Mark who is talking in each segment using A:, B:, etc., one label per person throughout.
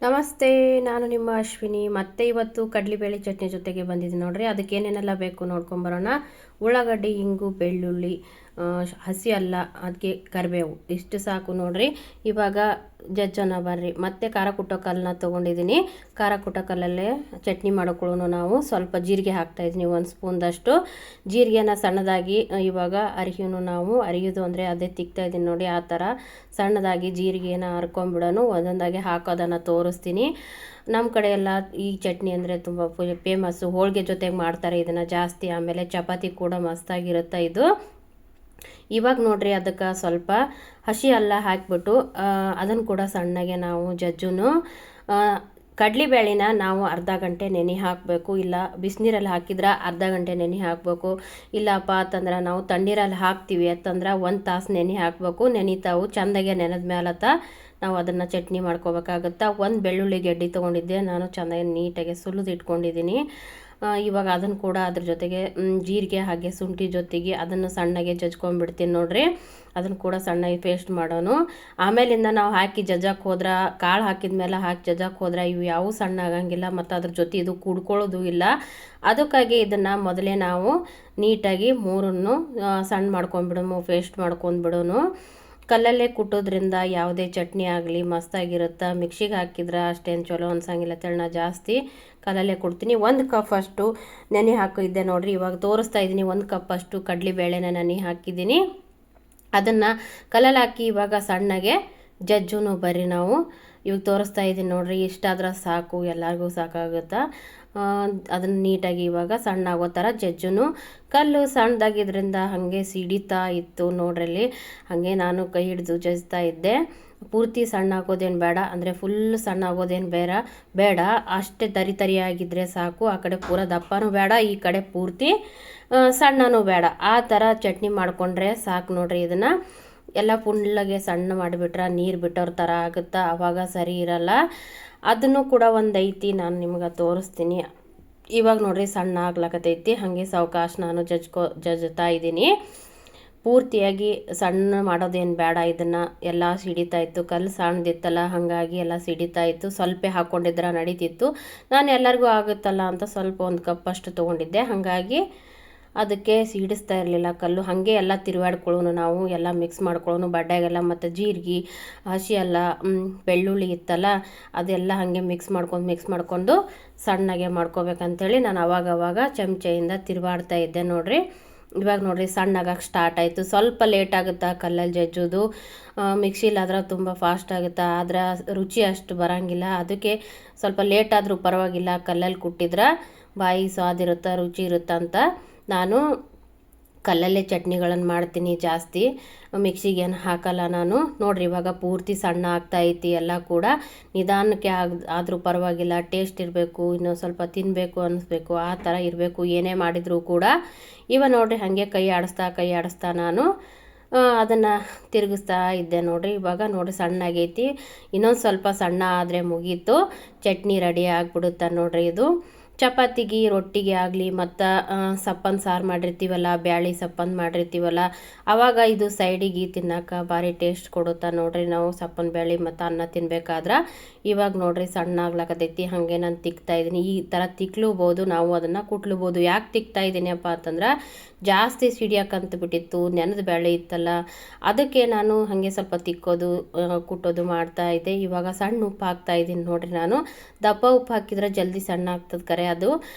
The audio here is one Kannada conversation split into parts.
A: ನಮಸ್ತೆ, ನಾನು ನಿಮ್ಮ ಅಶ್ವಿನಿ. ಮತ್ತೆ ಇವತ್ತು ಕಡಲೆಬೇಳೆ ಚಟ್ನಿ ಜೊತೆಗೆ ಬಂದಿದ್ದೀನಿ ನೋಡ್ರಿ. ಅದಕ್ಕೆ ಏನೇನೆಲ್ಲ ಬೇಕು ನೋಡ್ಕೊಂಬರೋಣ. ಉಳ್ಳಾಗಡ್ಡಿ, ಇಂಗು, ಬೆಳ್ಳುಳ್ಳಿ, ಹಸಿ ಅಲ್ಲ, ಅದಕ್ಕೆ ಕರಿಬೇವು, ಇಷ್ಟು ಸಾಕು ನೋಡ್ರಿ. ಇವಾಗ ಜಜ್ಜೋಣ ಬರ್ರಿ. ಮತ್ತೆ ಖಾರ ಕುಟ್ಟೋ ಕಲ್ಲನ್ನ ತೊಗೊಂಡಿದ್ದೀನಿ. ಖಾರ ಕುಟ್ಟೋ ಕಲ್ಲಲ್ಲೇ ಚಟ್ನಿ ಮಾಡ್ಕೊಳ್ಳೋಣ. ನಾವು ಸ್ವಲ್ಪ ಜೀರಿಗೆ ಹಾಕ್ತಾಯಿದ್ದೀನಿ, 1 ಸ್ಪೂನ್ದಷ್ಟು ಜೀರಿಗೆನ ಸಣ್ಣದಾಗಿ ಇವಾಗ ಅರಿಯೋದು ಅಂದರೆ ಅದೇ ತಿಕ್ತಾಯಿದ್ದೀನಿ ನೋಡಿ. ಆ ಥರ ಸಣ್ಣದಾಗಿ ಜೀರಿಗೆನ ಹರ್ಕೊಂಬಿಡೋಣ. ಒಂದೊಂದಾಗಿ ಹಾಕೋದನ್ನು ತೋರಿಸ್ತೀನಿ. ನಮ್ಮ ಕಡೆ ಎಲ್ಲ ಈ ಚಟ್ನಿ ಅಂದರೆ ತುಂಬ ಫೇಮಸ್ಸು. ಹೋಳಿಗೆ ಜೊತೆಗೆ ಮಾಡ್ತಾರೆ ಇದನ್ನು ಜಾಸ್ತಿ. ಆಮೇಲೆ ಚಪಾತಿ ಕೂಡ ಮಸ್ತಾಗಿರುತ್ತೆ ಇದು. ಇವಾಗ ನೋಡ್ರಿ, ಅದಕ್ಕೆ ಸ್ವಲ್ಪ ಹಸಿ ಅಲ್ಲ ಹಾಕಿಬಿಟ್ಟು ಅದನ್ನು ಕೂಡ ಸಣ್ಣಗೆ ನಾವು ಜಜ್ಜುನು. ಕಡಲೆಬೇಳೆನ ನಾವು ಅರ್ಧ ಗಂಟೆ ನೆನೆ ಹಾಕಬೇಕು. ಇಲ್ಲ ಬಿಸಿನೀರಲ್ಲಿ ಹಾಕಿದ್ರೆ ಅರ್ಧ ಗಂಟೆ ನೆನೆ ಹಾಕಬೇಕು. ಇಲ್ಲಪ್ಪ ಅಂತಂದ್ರೆ ನಾವು ತಣ್ಣೀರಲ್ಲಿ ಹಾಕ್ತೀವಿ ಅಂತಂದ್ರೆ 1 ತಾಸು ನೆನೆ ಹಾಕಬೇಕು. ನೆನಿತಾವು ಚೆಂದಾಗೆ ನೆನೆದ ಮೇಲತ್ತ ನಾವು ಅದನ್ನು ಚಟ್ನಿ ಮಾಡ್ಕೋಬೇಕಾಗುತ್ತೆ. 1 ಬೆಳ್ಳುಳ್ಳಿ ಗೆಡ್ಡೆ ತೊಗೊಂಡಿದ್ದೆ ನಾನು, ಚೆಂದಾಗಿ ನೀಟಾಗಿ ಸುಲಿದು ಇಟ್ಕೊಂಡಿದ್ದೀನಿ. ಇವಾಗ ಅದನ್ನು ಕೂಡ ಅದ್ರ ಜೊತೆಗೆ ಜೀರಿಗೆ ಹಾಗೆ ಶುಂಠಿ ಜೊತೆಗೆ ಅದನ್ನು ಸಣ್ಣಗೆ ಜಜ್ಕೊಂಡ್ಬಿಡ್ತೀನಿ ನೋಡ್ರಿ. ಅದನ್ನು ಕೂಡ ಸಣ್ಣಗೆ ಪೇಸ್ಟ್ ಮಾಡೋಣ. ಆಮೇಲಿಂದ ನಾವು ಹಾಕಿ ಜಜ್ಜಕ್ಕೆ ಹೋದ್ರೆ, ಕಾಳು ಹಾಕಿದ ಮೇಲೆ ಹಾಕಿ ಜಜ್ಜಕ್ಕೆ ಹೋದ್ರೆ ಇವು ಯಾವ ಸಣ್ಣ ಆಗಂಗಿಲ್ಲ, ಮತ್ತು ಅದ್ರ ಜೊತೆ ಇದು ಕುಡ್ಕೊಳ್ಳೋದು ಇಲ್ಲ. ಅದಕ್ಕಾಗಿ ಇದನ್ನು ಮೊದಲೇ ನಾವು ನೀಟಾಗಿ ಮೂರನ್ನು ಸಣ್ಣ ಮಾಡ್ಕೊಂಡ್ಬಿಡೋನು, ಪೇಸ್ಟ್ ಮಾಡ್ಕೊಂಡ್ಬಿಡೋನು. ಕಲ್ಲಲ್ಲೇ ಕುಟ್ಟೋದ್ರಿಂದ ಯಾವುದೇ ಚಟ್ನಿ ಆಗಲಿ ಮಸ್ತಾಗಿರುತ್ತೆ. ಮಿಕ್ಸಿಗೆ ಹಾಕಿದ್ರೆ ಅಷ್ಟೇನು ಚಲೋ ಅನ್ಸಂಗಿಲ್ಲ. ತೆಳ್ಳ ಜಾಸ್ತಿ ಕಲ್ಲಲ್ಲೇ ಕೊಡ್ತೀನಿ. 1 ಕಪ್ ಅಷ್ಟು ನೆನೆ ಹಾಕಿದ್ದೆ ನೋಡಿರಿ. ಇವಾಗ ತೋರಿಸ್ತಾ ಇದ್ದೀನಿ. 1 ಕಪ್ ಅಷ್ಟು ಕಡಲೆಬೇಳೆನ ನೆನೆ ಹಾಕಿದ್ದೀನಿ. ಅದನ್ನು ಕಲ್ಲಲ್ಲಿ ಹಾಕಿ ಇವಾಗ ಸಣ್ಣಗೆ ಜಜ್ಜುನು ಬರ್ರಿ. ನಾವು ಇವಾಗ ತೋರಿಸ್ತಾ ಇದ್ದೀನಿ ನೋಡಿರಿ. ಇಷ್ಟಾದ್ರೆ ಸಾಕು, ಎಲ್ಲರಿಗೂ ಸಾಕಾಗುತ್ತೆ. ಅದನ್ನು ನೀಟಾಗಿ ಇವಾಗ ಸಣ್ಣ ಆಗೋ ಥರ ಜಜ್ಜುನು. ಕಲ್ಲು ಸಣ್ಣದಾಗಿದ್ರಿಂದ ಹಾಗೆ ಸಿಡಿತಾ ಇತ್ತು ನೋಡ್ರಲ್ಲಿ. ಹಾಗೆ ನಾನು ಕೈ ಹಿಡಿದು ಜಜ್ತಾ ಇದ್ದೆ. ಪೂರ್ತಿ ಸಣ್ಣ ಆಗೋದೇನು ಬೇಡ, ಅಂದರೆ ಫುಲ್ ಸಣ್ಣ ಆಗೋದೇನು ಬೇಡ. ಅಷ್ಟೇ ತರಿಯಾಗಿದ್ದರೆ ಸಾಕು. ಆ ಕಡೆ ಪೂರ ದಪ್ಪನೂ ಬೇಡ, ಈ ಕಡೆ ಪೂರ್ತಿ ಸಣ್ಣನೂ ಬೇಡ. ಆ ಥರ ಚಟ್ನಿ ಮಾಡಿಕೊಂಡ್ರೆ ಸಾಕು ನೋಡ್ರಿ. ಇದನ್ನು ಎಲ್ಲ ಫುಲ್ಲಾಗೆ ಸಣ್ಣ ಮಾಡಿಬಿಟ್ರೆ ನೀರು ಬಿಟ್ಟೋರ ಥರ ಆಗುತ್ತೆ, ಆವಾಗ ಸರಿ ಇರಲ್ಲ. ಅದನ್ನು ಕೂಡ ಒಂದು ಐತಿ, ನಾನು ನಿಮ್ಗೆ ತೋರಿಸ್ತೀನಿ. ಇವಾಗ ನೋಡ್ರಿ ಸಣ್ಣ ಆಗ್ಲಕತ್ತೈತಿ. ಹಾಗೆ ಸಾವಕಾಶ ನಾನು ಜಜ್ತಾ ಇದ್ದೀನಿ. ಪೂರ್ತಿಯಾಗಿ ಸಣ್ಣ ಮಾಡೋದೇನು ಬೇಡ. ಇದನ್ನು ಎಲ್ಲ ಸಿಡಿತಾಯಿತ್ತು, ಕಲ್ಲು ಸಣ್ಣದಿತ್ತಲ್ಲ, ಹಾಗಾಗಿ ಎಲ್ಲ ಸಿಡಿತಾಯಿತ್ತು. ಸ್ವಲ್ಪ ಹಾಕ್ಕೊಂಡಿದ್ರೆ ನಡೀತಿತ್ತು. ನಾನು ಎಲ್ಲರಿಗೂ ಆಗುತ್ತಲ್ಲ ಅಂತ ಸ್ವಲ್ಪ 1 ಕಪ್ ಅಷ್ಟು ತೊಗೊಂಡಿದ್ದೆ. ಹಾಗಾಗಿ ಅದಕ್ಕೆ ಸಿಡಿಸ್ತಾ ಇರಲಿಲ್ಲ ಕಲ್ಲು. ಹಾಗೆ ಎಲ್ಲ ತಿರುವಾಡ್ಕೊಳ್ಳೋನು, ನಾವು ಎಲ್ಲ ಮಿಕ್ಸ್ ಮಾಡ್ಕೊಳ್ಳೋನು ಬಡ್ಡೆಗೆಲ್ಲ. ಮತ್ತು ಜೀರಿಗೆ, ಹಸಿ ಅಲ್ಲ, ಬೆಳ್ಳುಳ್ಳಿ ಇತ್ತಲ್ಲ, ಅದೆಲ್ಲ ಹಾಗೆ ಮಿಕ್ಸ್ ಮಾಡ್ಕೊಂಡು ಸಣ್ಣಗೆ ಮಾಡ್ಕೋಬೇಕಂತೇಳಿ ನಾನು ಅವಾಗವಾಗ ಚಮಚೆಯಿಂದ ತಿರುವಾಡ್ತಾ ಇದ್ದೆ ನೋಡ್ರಿ. ಇವಾಗ ನೋಡ್ರಿ ಸಣ್ಣಾಗಕ್ಕೆ ಸ್ಟಾರ್ಟ್ ಆಯಿತು. ಸ್ವಲ್ಪ ಲೇಟ್ ಆಗುತ್ತೆ ಕಲ್ಲಲ್ಲಿ ಜಜ್ಜೋದು. ಮಿಕ್ಸಿಲಾದ್ರೆ ತುಂಬ ಫಾಸ್ಟ್ ಆಗುತ್ತೆ, ಆದರೆ ರುಚಿ ಅಷ್ಟು ಬರೋಂಗಿಲ್ಲ. ಅದಕ್ಕೆ ಸ್ವಲ್ಪ ಲೇಟ್ ಆದರೂ ಪರವಾಗಿಲ್ಲ, ಕಲ್ಲಲ್ಲಿ ಕುಟ್ಟಿದ್ರೆ ಬಾಯಿ ಸ್ವಾದಿರುತ್ತೆ, ರುಚಿ ಇರುತ್ತೆ ಅಂತ ನಾನು ಕಲ್ಲಲ್ಲೇ ಚಟ್ನಿಗಳನ್ನು ಮಾಡ್ತೀನಿ ಜಾಸ್ತಿ. ಮಿಕ್ಸಿಗೇನು ಹಾಕಲ್ಲ ನಾನು. ನೋಡ್ರಿ ಇವಾಗ ಪೂರ್ತಿ ಸಣ್ಣ ಆಗ್ತಾಯಿತ್ತು. ಎಲ್ಲ ಕೂಡ ನಿಧಾನಕ್ಕೆ ಆದರೂ ಪರವಾಗಿಲ್ಲ, ಟೇಸ್ಟ್ ಇರಬೇಕು, ಇನ್ನೂ ಸ್ವಲ್ಪ ತಿನ್ನಬೇಕು ಅನ್ನಿಸ್ಬೇಕು, ಆ ಥರ ಇರಬೇಕು ಏನೇ ಮಾಡಿದರೂ ಕೂಡ. ಇವಾಗ ನೋಡ್ರಿ ಹಾಗೆ ಕೈ ಆಡಿಸ್ತಾ ನಾನು ಅದನ್ನು ತಿರುಗಿಸ್ತಾ ಇದ್ದೆ ನೋಡ್ರಿ. ಇವಾಗ ನೋಡ್ರಿ ಸಣ್ಣಾಗೈತಿ. ಇನ್ನೊಂದು ಸ್ವಲ್ಪ ಸಣ್ಣ ಆದರೆ ಮುಗೀತು, ಚಟ್ನಿ ರೆಡಿ ಆಗಿಬಿಡುತ್ತೆ ನೋಡ್ರಿ. ಇದು ಚಪಾತಿಗೆ, ರೊಟ್ಟಿಗೆ ಆಗಲಿ, ಮತ್ತು ಸಪ್ಪನ್ ಸಾರು ಮಾಡಿರ್ತೀವಲ್ಲ, ಬ್ಯಾಳಿ ಸಪ್ಪನ್ ಮಾಡಿರ್ತೀವಲ್ಲ, ಆವಾಗ ಇದು ಸೈಡಿಗೆ ತಿನ್ನೋಕೆ ಭಾರಿ ಟೇಸ್ಟ್ ಕೊಡುತ್ತಾ ನೋಡ್ರಿ. ನಾವು ಸಪ್ಪನ್ ಬ್ಯಾಳಿ ಮತ್ತು ಅನ್ನ ತಿನ್ಬೇಕಾದ್ರೆ ಇವಾಗ ನೋಡ್ರಿ ಸಣ್ಣ ಆಗ್ಲಕತ್ತೈತಿ. ಹಾಗೆ ನಾನು ತಿಕ್ತಾಯಿದ್ದೀನಿ. ಈ ಥರ ತಿಕ್ಲೂಬೋದು, ನಾವು ಅದನ್ನು ಕುಟ್ಲೂಬೋದು. ಯಾಕೆ ತಿಕ್ತಾಯಿದ್ದೀನಿಯಪ್ಪ ಅಂತಂದ್ರೆ ಜಾಸ್ತಿ ಸಿಡಿಯಾಕಂತ ಬಿಟ್ಟಿತ್ತು, ನೆನೆದ ಬ್ಯಾಳೆ ಇತ್ತಲ್ಲ, ಅದಕ್ಕೆ ನಾನು ಹಾಗೆ ಸ್ವಲ್ಪ ತಿಕ್ಕೋದು ಕುಟ್ಟೋದು ಮಾಡ್ತಾಯಿದ್ದೆ. ಇವಾಗ ಸಣ್ಣ ಉಪ್ಪು ಹಾಕ್ತಾಯಿದ್ದೀನಿ ನೋಡ್ರಿ. ನಾನು ದಪ್ಪ ಉಪ್ಪು ಹಾಕಿದ್ರೆ ಜಲ್ದಿ ಸಣ್ಣ ಆಗ್ತದೆ ಕರೆ ಅದು,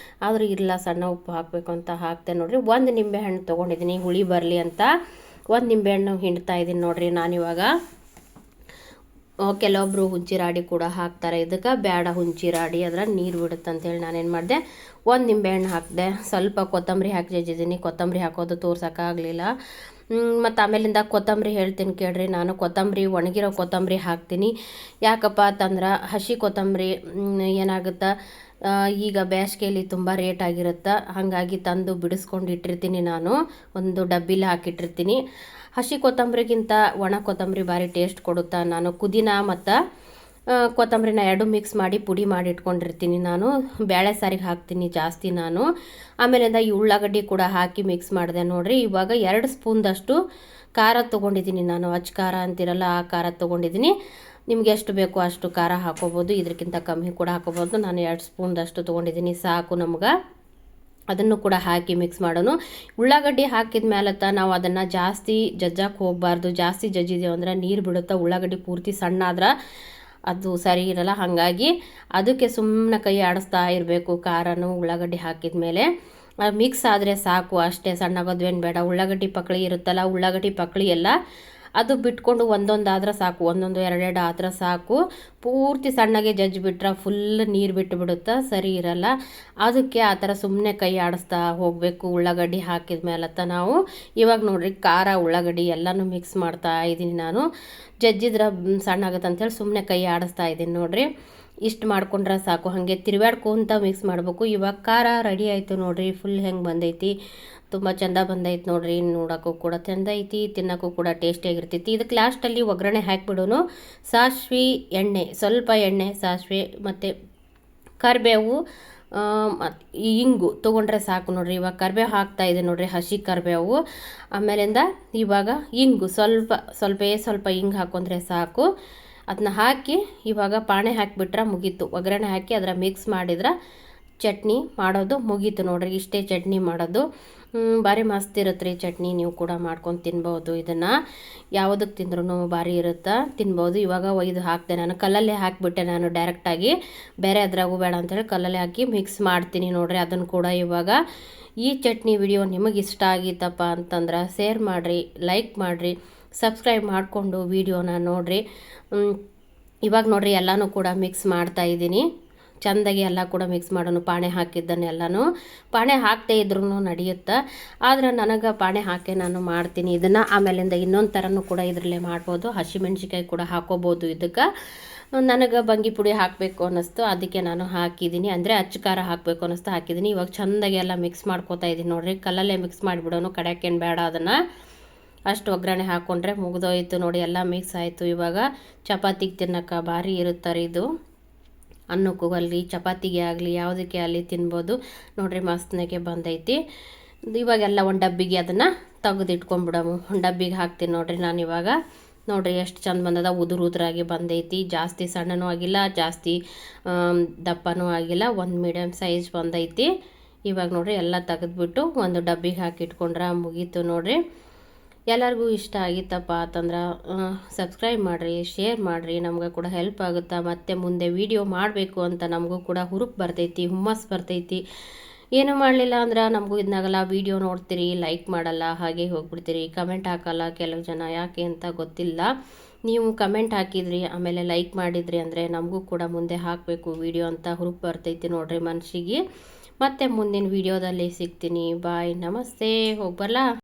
A: ಆದರೂ ಇಲ್ಲ ಸಣ್ಣ ಉಪ್ಪು ಹಾಕಬೇಕು ಅಂತ ಹಾಕ್ತೆ ನೋಡ್ರಿ. 1 ನಿಂಬೆಹಣ್ಣು ತೊಗೊಂಡಿದ್ದೀನಿ ಹುಳಿ ಬರಲಿ ಅಂತ. 1 ನಿಂಬೆಹಣ್ಣು ಹಿಂಡ್ತಾ ಇದ್ದೀನಿ ನೋಡ್ರಿ ನಾನಿವಾಗ. ಕೆಲವೊಬ್ಬರು ಹುಂಚಿ ರಾಡಿ ಕೂಡ ಹಾಕ್ತಾರೆ. ಇದಕ್ಕೆ ಬೇಡ ಹುಂಚಿ ರಾಡಿ, ಅದ್ರ ನೀರು ಬಿಡುತ್ತೆ ಅಂತೇಳಿ ನಾನೇನು ಮಾಡಿದೆ, 1 ನಿಂಬೆಹಣ್ಣು ಹಾಕಿದೆ. ಸ್ವಲ್ಪ ಕೊತ್ತಂಬರಿ ಹಾಕಿ ಜಜ್ಜಿದ್ದೀನಿ. ಕೊತ್ತಂಬರಿ ಹಾಕೋದು ತೋರ್ಸೋಕ್ಕಾಗಲಿಲ್ಲ. ಮತ್ತು ಆಮೇಲಿಂದ ಕೊತ್ತಂಬರಿ ಹೇಳ್ತೀನಿ ಕೇಳ್ರಿ. ನಾನು ಕೊತ್ತಂಬರಿ, ಒಣಗಿರೋ ಕೊತ್ತಂಬರಿ ಹಾಕ್ತೀನಿ. ಯಾಕಪ್ಪ ಅಂತಂದ್ರೆ ಹಸಿ ಕೊತ್ತಂಬರಿ ಏನಾಗುತ್ತೆ, ಈಗ ಬೇಸಿಗೆಯಲ್ಲಿ ತುಂಬ ರೇಟ್ ಆಗಿರುತ್ತೆ. ಹಾಗಾಗಿ ತಂದು ಬಿಡಿಸ್ಕೊಂಡು ಇಟ್ಟಿರ್ತೀನಿ ನಾನು, ಒಂದು ಡಬ್ಬಿಲಿ ಹಾಕಿಟ್ಟಿರ್ತೀನಿ. ಹಸಿ ಕೊತ್ತಂಬರಿಗಿಂತ ಒಣ ಕೊತ್ತಂಬರಿ ಭಾರಿ ಟೇಸ್ಟ್ ಕೊಡುತ್ತಾ. ನಾನು ಪುದೀನ ಮತ್ತು ಕೊತ್ತಂಬರಿನ 2 ಮಿಕ್ಸ್ ಮಾಡಿ ಪುಡಿ ಮಾಡಿ ಇಟ್ಕೊಂಡಿರ್ತೀನಿ. ನಾನು ಬೇಳೆ ಸಾರಿಗೆ ಹಾಕ್ತೀನಿ ಜಾಸ್ತಿ ನಾನು. ಆಮೇಲಿಂದ ಈ ಉಳ್ಳಾಗಡ್ಡಿ ಕೂಡ ಹಾಕಿ ಮಿಕ್ಸ್ ಮಾಡಿದೆ ನೋಡ್ರಿ. ಇವಾಗ 2 ಸ್ಪೂನ್ದಷ್ಟು ಖಾರ ತೊಗೊಂಡಿದ್ದೀನಿ ನಾನು. ಅಚ್ಚ ಖಾರ ಅಂತಿರಲ್ಲ, ಆ ಖಾರ ತೊಗೊಂಡಿದ್ದೀನಿ. ನಿಮಗೆ ಎಷ್ಟು ಬೇಕೋ ಅಷ್ಟು ಖಾರ ಹಾಕೋಬೋದು, ಇದಕ್ಕಿಂತ ಕಮ್ಮಿ ಕೂಡ ಹಾಕೋಬೋದು. ನಾನು 2 ಸ್ಪೂನ್ದಷ್ಟು ತೊಗೊಂಡಿದ್ದೀನಿ, ಸಾಕು ನಮ್ಗೆ. ಅದನ್ನು ಕೂಡ ಹಾಕಿ ಮಿಕ್ಸ್ ಮಾಡೋಣ. ಉಳ್ಳಾಗಡ್ಡಿ ಹಾಕಿದ ಮೇಲೆ ನಾವು ಅದನ್ನು ಜಾಸ್ತಿ ಜಜ್ಜಕ್ಕೆ ಹೋಗಬಾರ್ದು. ಜಾಸ್ತಿ ಜಜ್ಜಿದೇವು ಅಂದ್ರೆ ನೀರು ಬಿಡುತ್ತಾ, ಉಳ್ಳಾಗಡ್ಡಿ ಪೂರ್ತಿ ಸಣ್ಣ ಆದ್ರೆ ಅದು ಸರಿ ಇರಲ್ಲ. ಹಾಗಾಗಿ ಅದಕ್ಕೆ ಸುಮ್ಮನೆ ಕೈ ಆಡಿಸ್ತಾ ಇರಬೇಕು. ಖಾರನೂ ಉಳ್ಳಾಗಡ್ಡಿ ಹಾಕಿದ ಮೇಲೆ ಮಿಕ್ಸ್ ಆದರೆ ಸಾಕು, ಅಷ್ಟೇ. ಸಣ್ಣಗೋದ್ವೇನು ಬೇಡ. ಉಳ್ಳಾಗಡ್ಡಿ ಪಕ್ಕಳಿ ಇರುತ್ತಲ್ಲ, ಉಳ್ಳಾಗಡ್ಡಿ ಪಕ್ಕಳಿ ಎಲ್ಲ ಅದು ಬಿಟ್ಕೊಂಡು ಒಂದೊಂದಾದ್ರೆ ಸಾಕು, 1-2 ಆದ್ರೆ ಸಾಕು. ಪೂರ್ತಿ ಸಣ್ಣಗೆ ಬಿಟ್ರೆ ಫುಲ್ ನೀರು ಬಿಟ್ಟುಬಿಡುತ್ತೆ, ಸರಿ ಇರಲ್ಲ. ಅದಕ್ಕೆ ಆ ಥರ ಸುಮ್ಮನೆ ಕೈ ಆಡಿಸ್ತಾ ಹೋಗಬೇಕು ಉಳ್ಳಾಗಡ್ಡಿ ಹಾಕಿದ ಮೇಲತ್ತ ನಾವು. ಇವಾಗ ನೋಡಿರಿ ಖಾರ ಉಳ್ಳಾಗಡ್ಡಿ ಎಲ್ಲನೂ ಮಿಕ್ಸ್ ಮಾಡ್ತಾ ಇದ್ದೀನಿ ನಾನು. ಜಜ್ಜಿದ್ರೆ ಸಣ್ಣಾಗುತ್ತೆ ಅಂಥೇಳಿ ಸುಮ್ಮನೆ ಕೈ ಆಡಿಸ್ತಾ ಇದ್ದೀನಿ ನೋಡಿರಿ. ಇಷ್ಟು ಮಾಡ್ಕೊಂಡ್ರೆ ಸಾಕು. ಹಾಗೆ ತಿರುವಾಡ್ಕೊಂತ ಮಿಕ್ಸ್ ಮಾಡಬೇಕು. ಇವಾಗ ಖಾರ ರೆಡಿ ಆಯಿತು ನೋಡಿರಿ. ಫುಲ್ ಹೆಂಗೆ ಬಂದೈತಿ, ತುಂಬ ಚೆಂದ ಬಂದೈತೆ ನೋಡಿರಿ. ನೋಡೋಕ್ಕೂ ಕೂಡ ಚೆಂದ ಐತಿ, ತಿನ್ನೋಕ್ಕೂ ಕೂಡ ಟೇಸ್ಟಿಯಾಗಿರ್ತೈತಿ. ಇದಕ್ಕೆ ಲಾಸ್ಟಲ್ಲಿ ಒಗ್ಗರಣೆ ಹಾಕಿಬಿಡೋನು. ಸಾಸಿವೆ ಎಣ್ಣೆ, ಸ್ವಲ್ಪ ಎಣ್ಣೆ, ಸಾಸಿವೆ ಮತ್ತು ಕರಿಬೇವು ಮತ್ತು ಇಂಗು ತೊಗೊಂಡ್ರೆ ಸಾಕು ನೋಡಿರಿ. ಇವಾಗ ಕರಿಬೇವು ಹಾಕ್ತಾಯಿದೆ ನೋಡಿರಿ, ಹಸಿ ಕರಿಬೇವು. ಆಮೇಲಿಂದ ಇವಾಗ ಇಂಗು ಸ್ವಲ್ಪ ಇಂಗು ಹಾಕೊಂಡ್ರೆ ಸಾಕು. ಅದನ್ನ ಹಾಕಿ ಇವಾಗ ಪಾಣೆ ಹಾಕಿಬಿಟ್ರೆ ಮುಗೀತು. ಒಗ್ಗರಣೆ ಹಾಕಿ ಅದರ ಮಿಕ್ಸ್ ಮಾಡಿದ್ರೆ ಚಟ್ನಿ ಮಾಡೋದು ಮುಗೀತು ನೋಡಿರಿ. ಇಷ್ಟೇ ಚಟ್ನಿ ಮಾಡೋದು. ಭಾರಿ ಮಸ್ತ್ ಇರುತ್ತೆ ರೀ ಚಟ್ನಿ. ನೀವು ಕೂಡ ಮಾಡ್ಕೊಂಡು ತಿನ್ಬೋದು. ಇದನ್ನು ಯಾವುದಕ್ಕೆ ತಿಂದ್ರೂ ಭಾರಿ ಇರುತ್ತೆ, ತಿನ್ಬೋದು. ಇವಾಗ ಇದು ಹಾಕ್ತೆ ನಾನು, ಕಲ್ಲಲ್ಲೇ ಹಾಕಿಬಿಟ್ಟೆ ನಾನು ಡೈರೆಕ್ಟಾಗಿ. ಬೇರೆ ಅದ್ರಾಗೂ ಬೇಡ ಅಂಥೇಳಿ ಕಲ್ಲಲ್ಲೇ ಹಾಕಿ ಮಿಕ್ಸ್ ಮಾಡ್ತೀನಿ ನೋಡಿರಿ. ಅದನ್ನು ಕೂಡ ಇವಾಗ ಈ ಚಟ್ನಿ ವಿಡಿಯೋ ನಿಮಗೆ ಇಷ್ಟ ಆಗಿತ್ತಪ್ಪ ಅಂತಂದ್ರೆ ಶೇರ್ ಮಾಡಿರಿ, ಲೈಕ್ ಮಾಡಿರಿ, ಸಬ್ಸ್ಕ್ರೈಬ್ ಮಾಡಿಕೊಂಡು ವಿಡಿಯೋನ ನೋಡಿರಿ. ಇವಾಗ ನೋಡಿರಿ ಎಲ್ಲನೂ ಕೂಡ ಮಿಕ್ಸ್ ಮಾಡ್ತಾಯಿದ್ದೀನಿ. ಚೆಂದಾಗಿ ಎಲ್ಲ ಕೂಡ ಮಿಕ್ಸ್ ಮಾಡೋಣ. ಪಾಣೆ ಹಾಕಿದ್ದನ್ನೆಲ್ಲನೂ ಪಾಣೆ ಹಾಕದೇ ಇದ್ರೂ ನಡೆಯುತ್ತೆ, ಆದರೆ ನನಗೆ ಪಾಣೆ ಹಾಕಿ ನಾನು ಮಾಡ್ತೀನಿ ಇದನ್ನು. ಆಮೇಲಿಂದ ಇನ್ನೊಂದು ಥರನೂ ಕೂಡ ಇದರಲ್ಲೇ ಮಾಡ್ಬೋದು. ಹಸಿಮೆಣ್ಸಿಕಾಯಿ ಕೂಡ ಹಾಕೋಬೋದು ಇದಕ್ಕೆ. ನನಗೆ ಬಂಗಿ ಪುಡಿ ಹಾಕಬೇಕು ಅನ್ನಿಸ್ತು, ಅದಕ್ಕೆ ನಾನು ಹಾಕಿದ್ದೀನಿ. ಅಂದರೆ ಅಚ್ಚ ಖಾರ ಹಾಕಬೇಕು ಅನ್ನಿಸ್ತು, ಹಾಕಿದ್ದೀನಿ. ಇವಾಗ ಚೆಂದಾಗಿ ಎಲ್ಲ ಮಿಕ್ಸ್ ಮಾಡ್ಕೋತಾ ಇದ್ದೀನಿ ನೋಡಿರಿ. ಕಲ್ಲಲ್ಲೇ ಮಿಕ್ಸ್ ಮಾಡಿಬಿಡೋನು, ಕಡೆಯಕ್ಕೇನು ಬೇಡ. ಅದನ್ನು ಅಷ್ಟು ಒಗ್ಗರಣೆ ಹಾಕ್ಕೊಂಡ್ರೆ ಮುಗಿದೋಯ್ತು ನೋಡಿ. ಎಲ್ಲ ಮಿಕ್ಸ್ ಆಯಿತು. ಇವಾಗ ಚಪಾತಿಗೆ ತಿನ್ನೋಕೆ ಭಾರಿ ಇರುತ್ತಾರೆ ಇದು. ಅನ್ನಕ್ಕೂ ಆಗಲಿ, ಚಪಾತಿಗೆ ಆಗಲಿ, ಯಾವುದಕ್ಕೆ ಆಗಲಿ ತಿನ್ಬೋದು ನೋಡಿರಿ. ಮಸ್ತ್ನಾಗೆ ಬಂದೈತಿ. ಇವಾಗೆಲ್ಲ ಒಂದು ಡಬ್ಬಿಗೆ ಅದನ್ನು ತೆಗೆದಿಟ್ಕೊಂಡ್ಬಿಡಮು. ಒಂದು ಡಬ್ಬಿಗೆ ಹಾಕ್ತೀನಿ ನೋಡಿರಿ ನಾನು ಇವಾಗ. ನೋಡಿರಿ ಎಷ್ಟು ಚೆಂದ ಬಂದದ, ಉದುರಾಗಿ ಬಂದೈತಿ. ಜಾಸ್ತಿ ಸಣ್ಣನೂ ಆಗಿಲ್ಲ, ಜಾಸ್ತಿ ದಪ್ಪನೂ ಆಗಿಲ್ಲ, ಒಂದು ಮೀಡಿಯಮ್ ಸೈಜ್ ಬಂದೈತಿ. ಇವಾಗ ನೋಡಿರಿ ಎಲ್ಲ ತೆಗೆದ್ಬಿಟ್ಟು ಒಂದು ಡಬ್ಬಿಗೆ ಹಾಕಿಟ್ಕೊಂಡ್ರೆ ಮುಗೀತು ನೋಡಿರಿ. ಎಲ್ಲರಿಗೂ ಇಷ್ಟ ಆಗಿತ್ತಪ್ಪ ಅಂತಂದ್ರೆ ಸಬ್ಸ್ಕ್ರೈಬ್ ಮಾಡಿರಿ, ಶೇರ್ ಮಾಡಿರಿ. ನಮ್ಗೆ ಕೂಡ ಹೆಲ್ಪ್ ಆಗುತ್ತೆ. ಮತ್ತು ಮುಂದೆ ವಿಡಿಯೋ ಮಾಡಬೇಕು ಅಂತ ನಮಗೂ ಕೂಡ ಹುರುಪು ಬರ್ತೈತಿ, ಹುಮ್ಮಸ್ಸು ಬರ್ತೈತಿ. ಏನೂ ಮಾಡಲಿಲ್ಲ ಅಂದ್ರೆ ನಮಗೂ ಇದನ್ನಾಗಲ್ಲ. ವಿಡಿಯೋ ನೋಡ್ತೀರಿ, ಲೈಕ್ ಮಾಡಲ್ಲ, ಹಾಗೆ ಹೋಗ್ಬಿಡ್ತೀರಿ. ಕಮೆಂಟ್ ಹಾಕಲ್ಲ ಕೆಲವು ಜನ, ಯಾಕೆ ಅಂತ ಗೊತ್ತಿಲ್ಲ. ನೀವು ಕಮೆಂಟ್ ಹಾಕಿದ್ರಿ, ಆಮೇಲೆ ಲೈಕ್ ಮಾಡಿದ್ರಿ ಅಂದರೆ ನಮಗೂ ಕೂಡ ಮುಂದೆ ಹಾಕಬೇಕು ವಿಡಿಯೋ ಅಂತ ಹುರುಪು ಬರ್ತೈತಿ ನೋಡಿರಿ ಮನಸ್ಸಿಗೆ. ಮತ್ತೆ ಮುಂದಿನ ವಿಡಿಯೋದಲ್ಲಿ ಸಿಗ್ತೀನಿ. ಬಾಯ್, ನಮಸ್ತೆ, ಹೋಗ್ಬರಲ್ಲ.